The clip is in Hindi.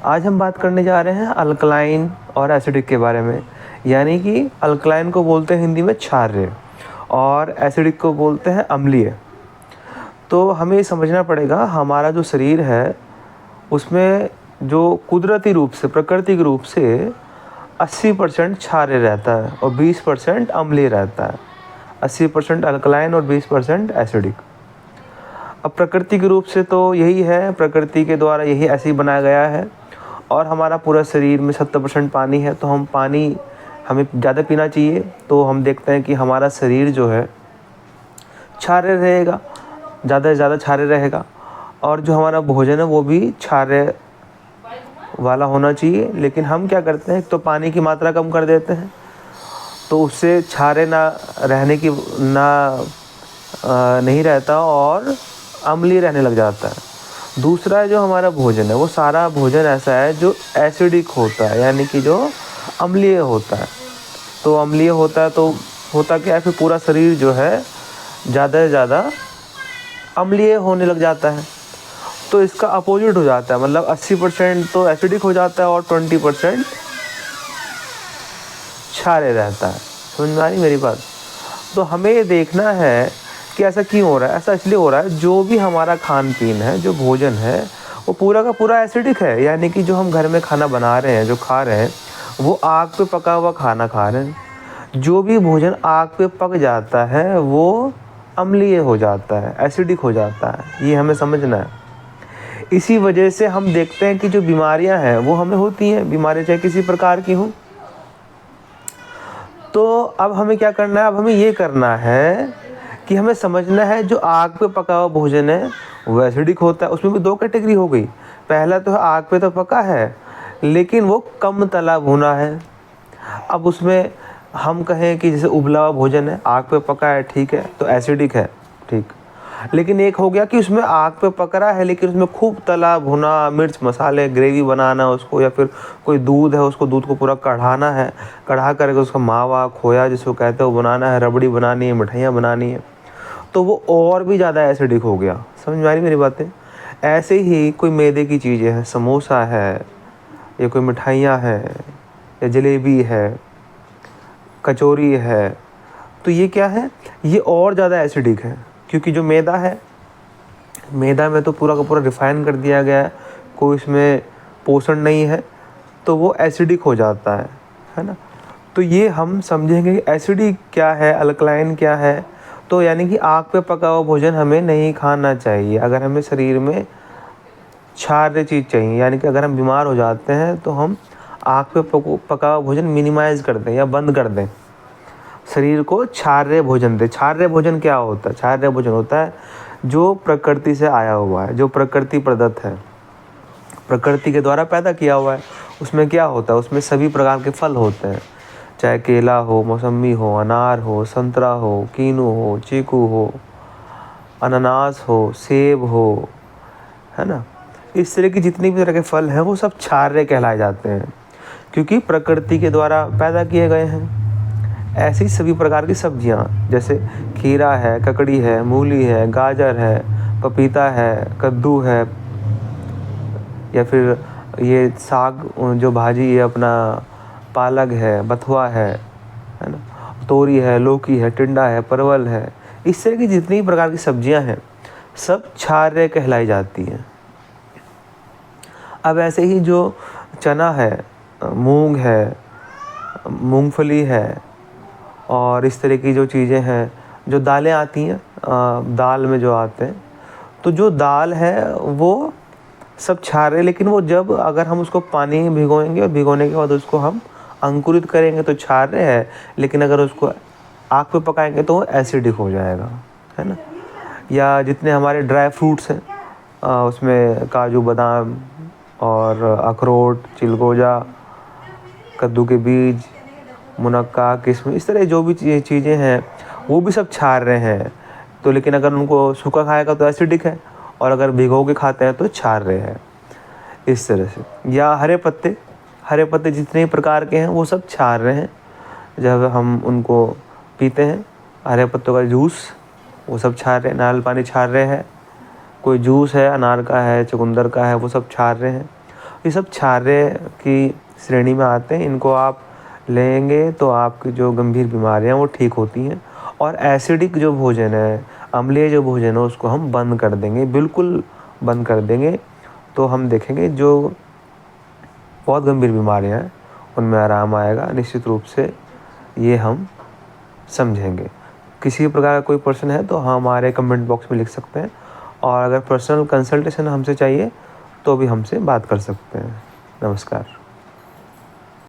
आज हम बात करने जा रहे हैं अल्कलाइन और एसिडिक के बारे में। यानी कि अल्कलाइन को बोलते हैं हिंदी में क्षार्य और एसिडिक को बोलते हैं अम्लीय। तो हमें ये समझना पड़ेगा हमारा जो शरीर है उसमें जो कुदरती रूप से प्राकृतिक रूप से 80% क्षार्य रहता है और 20% अम्लीय रहता है। 80% अल्कलाइन और 20% एसिडिक। अब प्राकृतिक रूप से तो यही है, प्रकृति के द्वारा यही ऐसे ही बनाया गया है। और हमारा पूरा शरीर में 70% पानी है, तो हम पानी हमें ज़्यादा पीना चाहिए। तो हम देखते हैं कि हमारा शरीर जो है क्षार्य रहेगा, ज़्यादा से ज़्यादा क्षार्य रहेगा। और जो हमारा भोजन है वो भी क्षार्य वाला होना चाहिए। लेकिन हम क्या करते हैं, तो पानी की मात्रा कम कर देते हैं, तो उससे क्षार्य नहीं रहता और अम्लीय रहने लग जाता है। दूसरा जो हमारा भोजन है वो सारा भोजन ऐसा है जो एसिडिक होता है, यानी कि जो अम्लीय होता है। तो अम्लीय होता है तो होता क्या है, फिर पूरा शरीर जो है ज़्यादा से ज़्यादा अम्लीय होने लग जाता है। तो इसका अपोजिट हो जाता है, मतलब 80% तो एसिडिक हो जाता है और 20% क्षार्य रहता है। समझ में आ रही मेरी बात? तो हमें ये देखना है कि ऐसा क्यों हो रहा है। ऐसा इसलिए हो रहा है, जो भी हमारा खान पीन है, जो भोजन है वो पूरा का पूरा एसिडिक है। यानी कि जो हम घर में खाना बना रहे हैं, जो खा रहे हैं, वो आग पे पका हुआ खाना खा रहे हैं। जो भी भोजन आग पे पक जाता है वो अम्लीय हो जाता है, एसिडिक हो जाता है। ये हमें समझना है। इसी वजह से हम देखते हैं कि जो बीमारियां हैं वो हमें होती हैं, बीमारियां चाहे किसी प्रकार की हों। तो अब हमें क्या करना है, अब हमें ये करना है कि हमें समझना है जो आग पे पका हुआ भोजन है वो एसिडिक होता है। उसमें भी दो कैटेगरी हो गई। पहला तो है आग पे तो पका है लेकिन वो कम तला भुना है। अब उसमें हम कहें कि जैसे उबला हुआ भोजन है, आग पे पका है, ठीक है, तो एसिडिक है, ठीक। लेकिन एक हो गया कि उसमें आग पे पक रहा है लेकिन उसमें खूब तला भुना, मिर्च मसाले, ग्रेवी बनाना उसको, या फिर कोई दूध है उसको, दूध को पूरा कढ़ाना है, कढ़ा करके उसका मावा, खोया जिसको कहते हैं वो बनाना है, रबड़ी बनानी है, मिठाइयाँ बनानी है, तो वो और भी ज़्यादा एसिडिक हो गया। समझ में आ रही मेरी बातें? ऐसे ही कोई मैदे की चीज़ें हैं, समोसा है, या कोई मिठाइयाँ हैं, या जलेबी है, कचौरी है, तो ये क्या है, ये और ज़्यादा एसिडिक है। क्योंकि जो मैदा है, मैदा में तो पूरा का पूरा रिफ़ाइन कर दिया गया है, कोई इसमें पोषण नहीं है, तो वो एसिडिक हो जाता है ना। तो ये हम समझेंगे कि एसिडिक क्या है, अल्कलाइन क्या है। तो यानी कि आग पे पका हुआ भोजन हमें नहीं खाना चाहिए अगर हमें शरीर में क्षार्य चीज़ चाहिए। यानी कि अगर हम बीमार हो जाते हैं तो हम आग पे पका हुआ भोजन मिनिमाइज़ कर दें या बंद कर दें, शरीर को क्षार्य भोजन दे। क्षार्य भोजन क्या होता है? क्षार्य भोजन होता है जो प्रकृति से आया हुआ है, जो प्रकृति प्रदत्त है, प्रकृति के द्वारा पैदा किया हुआ है। उसमें क्या होता है, उसमें सभी प्रकार के फल होते हैं, चाहे केला हो, मौसम्बी हो, अनार हो, संतरा हो, कीनू हो, चीकू हो, अनानास हो, सेब हो, है ना। इस तरह की जितनी भी तरह के फल हैं वो सब क्षार्य कहलाए जाते हैं क्योंकि प्रकृति के द्वारा पैदा किए गए हैं। ऐसी सभी प्रकार की सब्जियां, जैसे खीरा है, ककड़ी है, मूली है, गाजर है, पपीता है, कद्दू है, या फिर ये साग जो भाजी है अपना, पालक है, बथुआ है ना, तोरी है, लौकी है, टिंडा है, परवल है, इस तरह की जितनी प्रकार की सब्जियां हैं सब क्षार्य कहलाई जाती हैं। अब ऐसे ही जो चना है, मूंग है, मूंगफली है, और इस तरह की जो चीज़ें हैं, जो दालें आती हैं, दाल में जो आते हैं, तो जो दाल है वो सब क्षार्य, लेकिन वो जब अगर हम उसको पानी में भिगोएंगे और भिगोने के बाद उसको हम अंकुरित करेंगे तो क्षार्य है, लेकिन अगर उसको आग पे पकाएंगे तो वो एसिडिक हो जाएगा, है ना। या जितने हमारे ड्राई फ्रूट्स हैं, उसमें काजू, बादाम और अखरोट, चिलगोजा, कद्दू के बीज, मुनक्का, किशमिश, इस तरह जो भी चीज़ें हैं वो भी सब क्षार्य हैं। तो लेकिन अगर उनको सूखा खाएगा तो एसिडिक है, और अगर भिगो के खाते हैं तो क्षार्य है, इस तरह से। या हरे पत्ते जितने प्रकार के हैं वो सब क्षार्य हैं। जब हम उनको पीते हैं, हरे पत्तों का जूस, वो सब क्षार्य, नारियल पानी क्षार्य है, कोई जूस है अनार का है, चुकंदर का है, वो सब क्षार्य हैं। ये सब क्षार्य की श्रेणी में आते हैं। इनको आप लेंगे तो आपकी जो गंभीर बीमारियां वो ठीक होती हैं। और एसिडिक जो भोजन है, अम्लीय जो भोजन है, उसको हम बंद कर देंगे, बिल्कुल बंद कर देंगे। तो हम देखेंगे जो बहुत गंभीर बीमारियां हैं उनमें आराम आएगा निश्चित रूप से, ये हम समझेंगे। किसी प्रकार का कोई प्रश्न है तो हमारे कमेंट बॉक्स में लिख सकते हैं, और अगर पर्सनल कंसल्टेशन हमसे चाहिए तो भी हमसे बात कर सकते हैं। नमस्कार।